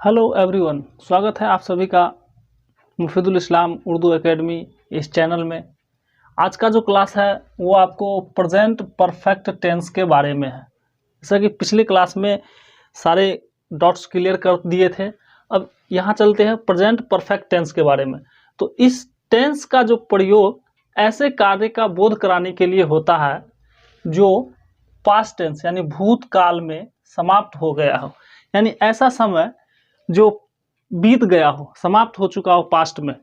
Hello everyone, स्वागत है आप सभी का मुफीदुल इस्लाम उर्दू एकेडमी इस चैनल में। आज का जो क्लास है वो आपको प्रेजेंट परफेक्ट टेंस के बारे में है। जैसा कि पिछले क्लास में सारे डॉट्स क्लियर कर दिए थे, अब यहाँ चलते हैं प्रेजेंट परफेक्ट टेंस के बारे में। तो इस टेंस का जो प्रयोग ऐसे कार्य का बोध कराने के लिए होता है जो पास्ट टेंस यानी भूतकाल में समाप्त हो गया हो, यानी ऐसा समय जो बीत गया हो, समाप्त हो चुका हो पास्ट में।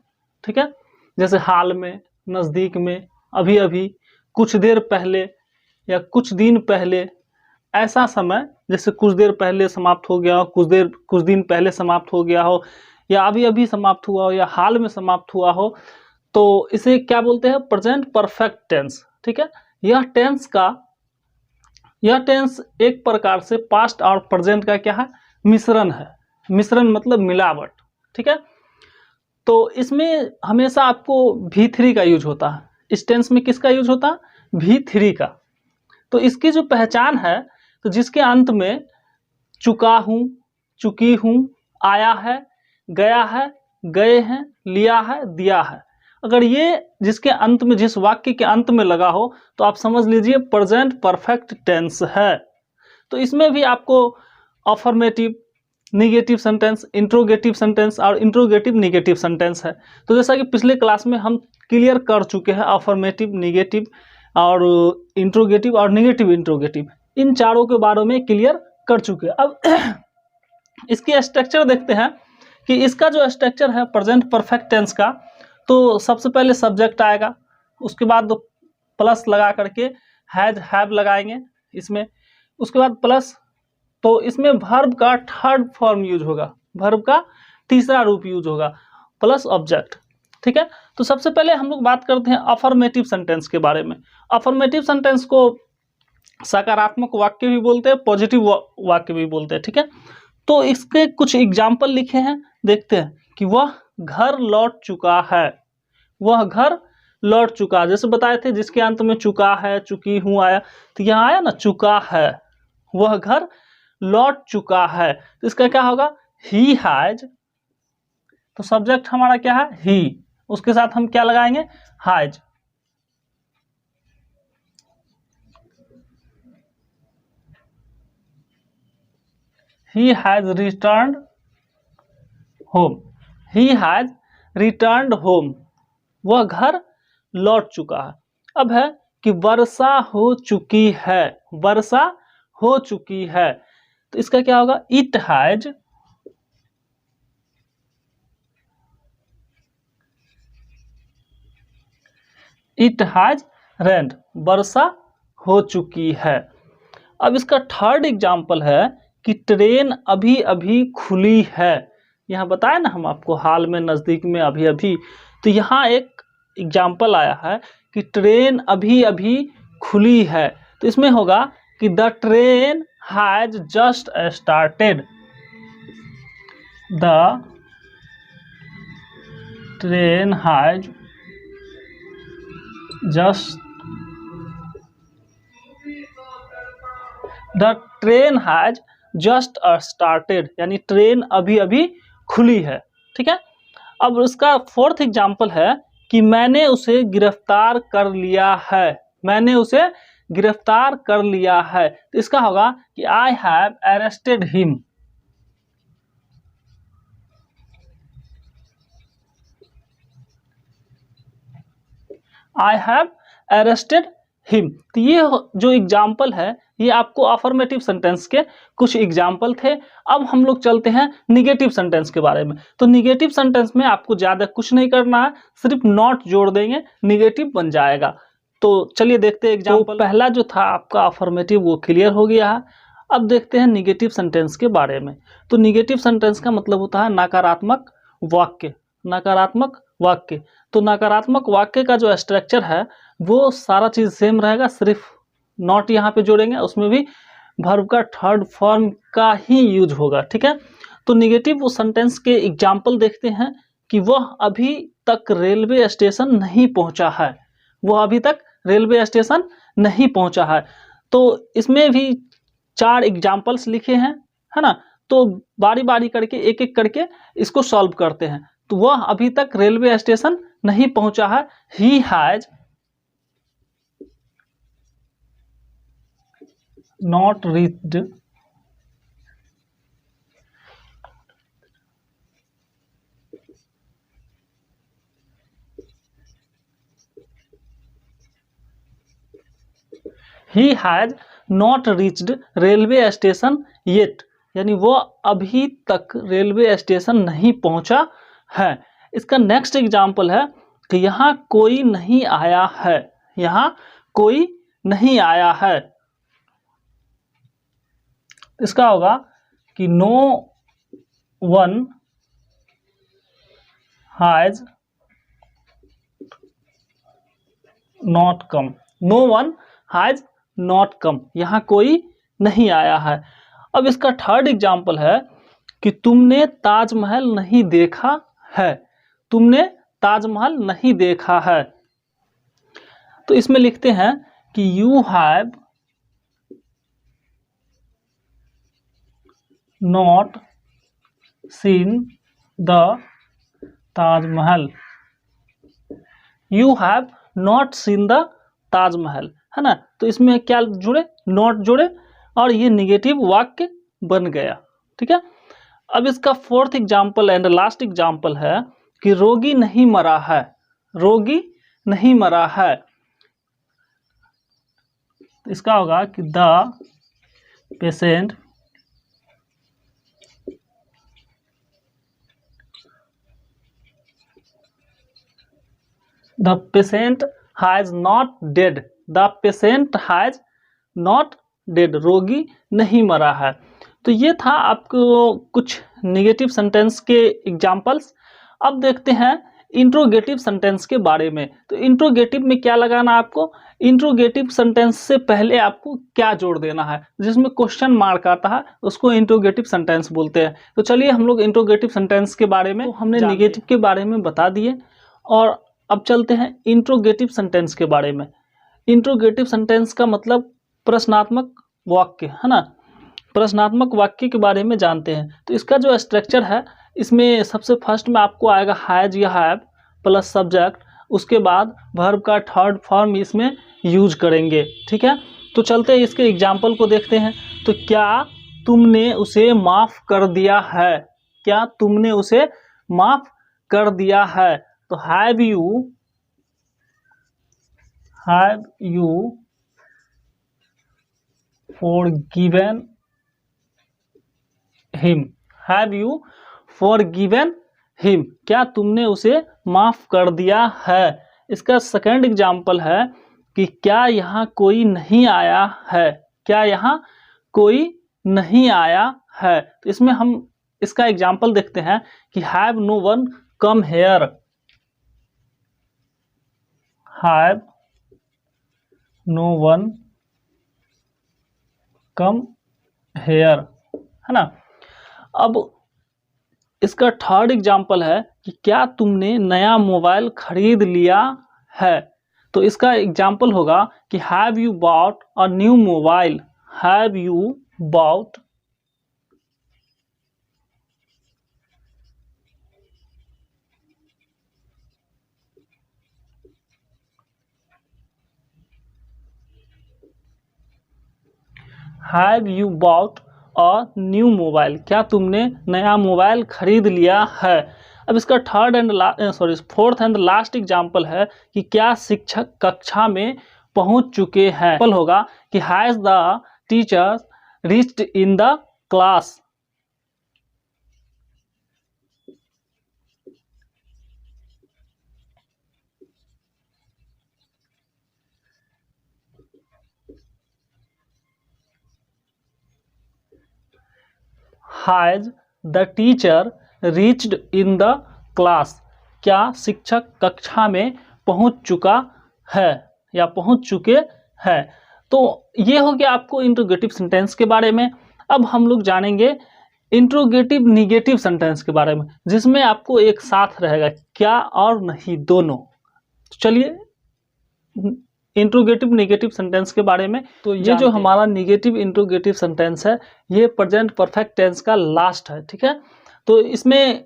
ठीक है, जैसे हाल में, नज़दीक में, अभी अभी, कुछ देर पहले या कुछ दिन पहले। ऐसा समय जैसे कुछ देर पहले समाप्त हो गया हो, कुछ दिन पहले समाप्त हो गया हो, या अभी अभी समाप्त हुआ हो, या हाल में समाप्त हुआ हो, तो इसे क्या बोलते हैं? Present perfect tense. ठीक है, यह टेंस एक प्रकार से पास्ट और प्रेजेंट का क्या है? मिश्रण है। मिश्रण मतलब मिलावट। ठीक है, तो इसमें हमेशा आपको V3 का यूज होता है। इस टेंस में किसका यूज होता है? V3 का। तो इसकी जो पहचान है, तो जिसके अंत में चुका हूँ, चुकी हूँ, आया है, गया है, गए हैं, लिया है, दिया है, अगर ये जिसके अंत में, जिस वाक्य के अंत में लगा हो, तो आप समझ लीजिए प्रेजेंट परफेक्ट टेंस है। तो इसमें भी आपको affirmative, negative sentence, interrogative sentence और इंट्रोगेटिव निगेटिव सेंटेंस है। तो जैसा कि पिछले क्लास में हम क्लियर कर चुके हैं, अफर्मेटिव, निगेटिव और इंट्रोगेटिव और निगेटिव इंट्रोगेटिव, इन चारों के बारे में क्लियर कर चुके हैं। अब इसकी स्ट्रक्चर देखते हैं कि इसका जो स्ट्रक्चर है प्रेजेंट परफेक्ट टेंस का, तो सबसे पहले सब्जेक्ट आएगा, उसके बाद प्लस लगा करके हैज, हैव लगाएंगे इसमें, उसके बाद प्लस, तो इसमें वर्ब का थर्ड फॉर्म यूज होगा, वर्ब का तीसरा रूप यूज होगा, प्लस ऑब्जेक्ट। ठीक है, तो सबसे पहले हम लोग बात करते हैं अफर्मेटिव सेंटेंस के बारे में। अफर्मेटिव सेंटेंस को सकारात्मक वाक्य भी बोलते हैं, पॉजिटिव वाक्य भी बोलते हैं। ठीक है, तो इसके कुछ एग्जाम्पल लिखे हैं, देखते हैं कि वह घर लौट चुका है, वह घर लौट चुका, जैसे बताए थे जिसके अंत में चुका है, चुकी हूँ आया, तो यहाँ आया ना चुका है, वह घर लौट चुका है, तो इसका क्या होगा? He has. तो सब्जेक्ट हमारा क्या है? ही, उसके साथ हम क्या लगाएंगे? Has. He has returned home, he has returned home, वह घर लौट चुका है। अब है कि वर्षा हो चुकी है, वर्षा हो चुकी है, तो इसका क्या होगा? इट हैज रेन्ड, वर्षा हो चुकी है। अब इसका थर्ड एग्जाम्पल है कि ट्रेन अभी अभी खुली है। यहाँ बताया ना हम आपको, हाल में, नज़दीक में, अभी अभी, तो यहाँ एक एग्जाम्पल आया है कि ट्रेन अभी अभी खुली है, तो इसमें होगा कि the train has just started, the train has just, the train has just started, यानी ट्रेन अभी अभी खुली है। ठीक है, अब उसका फोर्थ एग्जाम्पल है कि मैंने उसे गिरफ्तार कर लिया है, मैंने उसे गिरफ्तार कर लिया है, तो इसका होगा कि I have arrested him, I have arrested him. तो ये जो एग्जाम्पल है, ये आपको अफर्मेटिव सेंटेंस के कुछ एग्जाम्पल थे। अब हम लोग चलते हैं निगेटिव सेंटेंस के बारे में। तो निगेटिव सेंटेंस में आपको ज़्यादा कुछ नहीं करना है, सिर्फ नॉट जोड़ देंगे, निगेटिव बन जाएगा। तो चलिए देखते हैं एग्जाम्पल। तो पहला जो था आपका अफर्मेटिव, वो क्लियर हो गया है। अब देखते हैं निगेटिव सेंटेंस के बारे में। तो निगेटिव सेंटेंस का मतलब होता है नकारात्मक वाक्य, नकारात्मक वाक्य। तो नकारात्मक वाक्य का जो स्ट्रक्चर है वो सारा चीज़ सेम रहेगा, सिर्फ नॉट यहाँ पे जोड़ेंगे, उसमें भी वर्ब का थर्ड फॉर्म का ही यूज होगा। ठीक है, तो निगेटिव सेंटेंस के एग्जाम्पल देखते हैं कि वह अभी तक रेलवे स्टेशन नहीं पहुँचा है, वह अभी तक रेलवे स्टेशन नहीं पहुँचा है। तो इसमें भी 4 एग्जाम्पल्स लिखे हैं, है ना। तो बारी बारी करके एक एक करके इसको सॉल्व करते हैं। तो वह अभी तक रेलवे स्टेशन नहीं पहुंचा है। He has not reached he has not reached railway station yet, यानी वो अभी तक रेलवे स्टेशन नहीं पहुंचा है। इसका नेक्स्ट एग्जाम्पल है कि यहाँ कोई नहीं आया है, यहाँ कोई नहीं आया है। इसका होगा कि no one has not come, no one has not come, यहाँ कोई नहीं आया है। अब इसका थर्ड एग्जाम्पल है कि तुमने ताजमहल नहीं देखा है, तुमने ताजमहल नहीं देखा है। तो इसमें लिखते हैं कि you have not seen the Taj Mahal, you have not seen the Taj Mahal, है ना। तो इसमें क्या जुड़े, नॉट जुड़े और ये निगेटिव वाक्य बन गया, ठीक है। अब इसका fourth example and last example है कि रोगी नहीं मरा है, रोगी नहीं मरा है। इसका होगा कि the patient has not dead, the patient has not dead, रोगी नहीं मरा है। तो ये था आपको कुछ नेगेटिव सेंटेंस के एग्जाम्पल्स। अब देखते हैं इंट्रोगेटिव सेंटेंस के बारे में। तो इंट्रोगेटिव में क्या लगाना है आपको, इंट्रोगेटिव सेंटेंस से पहले आपको क्या जोड़ देना है, जिसमें क्वेश्चन मार्क आता है उसको इंट्रोगेटिव सेंटेंस बोलते हैं। तो चलिए हम लोग इंट्रोगेटिव सेंटेंस के बारे में, तो हमने नेगेटिव के बारे में बता दिए और अब चलते हैं इंट्रोगेटिव सेंटेंस के बारे में। इंट्रोगेटिव सेंटेंस का मतलब प्रश्नात्मक वाक्य, है ना। प्रश्नात्मक वाक्य के बारे में जानते हैं। तो इसका जो स्ट्रक्चर है, इसमें सबसे फर्स्ट में आपको आएगा हैज या हैव प्लस सब्जेक्ट, उसके बाद वर्ब का थर्ड फॉर्म इसमें यूज करेंगे, ठीक है। तो चलते हैं इसके एग्जाम्पल को देखते हैं। तो क्या तुमने उसे माफ़ कर दिया है, क्या तुमने उसे माफ़ कर दिया है। तो have you forgiven him, have you forgiven him, क्या तुमने उसे माफ कर दिया है। इसका सेकंड एग्जाम्पल है कि क्या यहाँ कोई नहीं आया है, क्या यहाँ कोई नहीं आया है। तो इसमें हम इसका एग्जाम्पल देखते हैं कि have no one come here, have no one come here, है ना। अब इसका थर्ड एग्जाम्पल है कि क्या तुमने नया मोबाइल खरीद लिया है। तो इसका एग्जाम्पल होगा कि have you bought a new mobile, have you bought have you bought a new mobile, क्या तुमने नया मोबाइल खरीद लिया है। अब इसका फोर्थ एंड लास्ट एग्जाम्पल है कि क्या शिक्षक कक्षा में पहुंच चुके हैं। होगा कि has the teacher reached in the class, has the teacher reached in the class, क्या शिक्षक कक्षा में पहुंच चुका है या पहुंच चुके हैं। तो ये हो गया आपको इंट्रोगेटिव सेंटेंस के बारे में। अब हम लोग जानेंगे इंट्रोगेटिव निगेटिव सेंटेंस के बारे में, जिसमें आपको एक साथ रहेगा क्या और नहीं दोनों। तो चलिए इंट्रोगेटिव नेगेटिव सेंटेंस के बारे में। तो ये जो हमारा नेगेटिव इंट्रोगेटिव सेंटेंस है ये प्रेजेंट परफेक्ट टेंस का लास्ट है, ठीक है। तो इसमें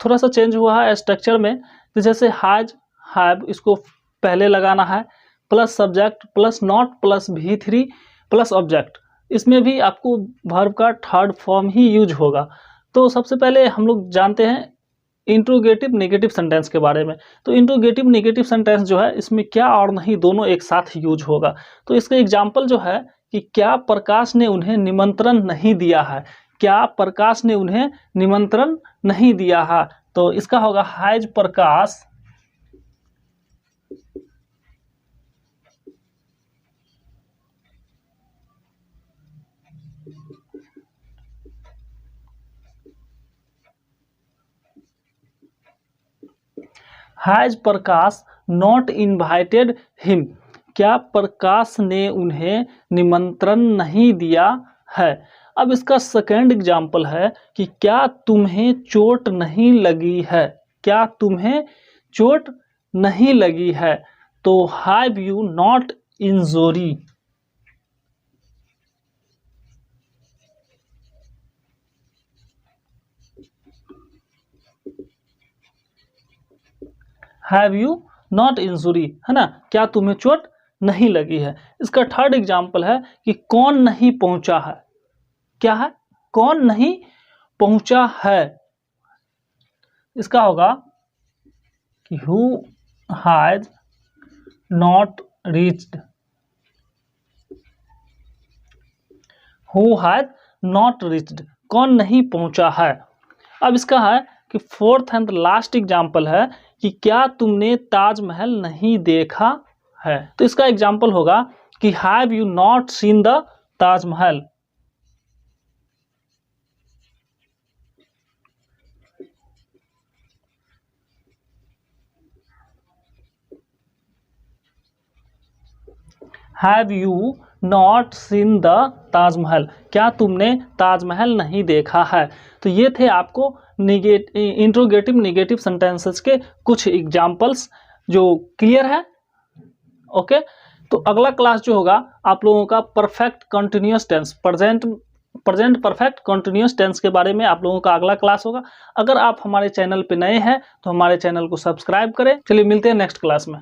थोड़ा सा चेंज हुआ है स्ट्रक्चर में। तो जैसे हैज, हैव, इसको पहले लगाना है, plus subject plus not plus V3 plus object. इसमें भी आपको वर्ब का थर्ड फॉर्म ही यूज होगा। तो सबसे पहले हम लोग जानते हैं इंट्रोगेटिव नेगेटिव सेंटेंस के बारे में। तो इंट्रोगेटिव नेगेटिव सेंटेंस जो है इसमें क्या और नहीं दोनों एक साथ यूज होगा। तो इसका एग्जाम्पल जो है कि क्या प्रकाश ने उन्हें निमंत्रण नहीं दिया है, क्या प्रकाश ने उन्हें निमंत्रण नहीं दिया है। तो इसका होगा has Prakash has Prakash not invited him, क्या प्रकाश ने उन्हें निमंत्रण नहीं दिया है। अब इसका सेकेंड एग्जाम्पल है कि क्या तुम्हें चोट नहीं लगी है, क्या तुम्हें चोट नहीं लगी है। तो have you not injury, have you not injury, है ना, क्या तुम्हें चोट नहीं लगी है। इसका थर्ड एग्जाम्पल है कि कौन नहीं पहुंचा है, क्या है, कौन नहीं पहुंचा है। इसका होगा कि who has not reached, who has not reached, कौन नहीं पहुंचा है। अब इसका है कि फोर्थ एंड लास्ट एग्जाम्पल है कि क्या तुमने ताजमहल नहीं देखा है। तो इसका एग्जाम्पल होगा कि have you not seen the Taj Mahal, have you not seen the Taj Mahal, क्या तुमने ताजमहल नहीं देखा है। तो ये थे आपको इंट्रोगेटिव नेगेटिव सेंटेंसेस के कुछ एग्जाम्पल्स जो क्लियर है। ओके, तो अगला क्लास जो होगा आप लोगों का perfect continuous tense, present perfect continuous tense के बारे में आप लोगों का अगला क्लास होगा। अगर आप हमारे चैनल पे नए हैं तो हमारे चैनल को सब्सक्राइब करें। चलिए मिलते हैं नेक्स्ट क्लास में।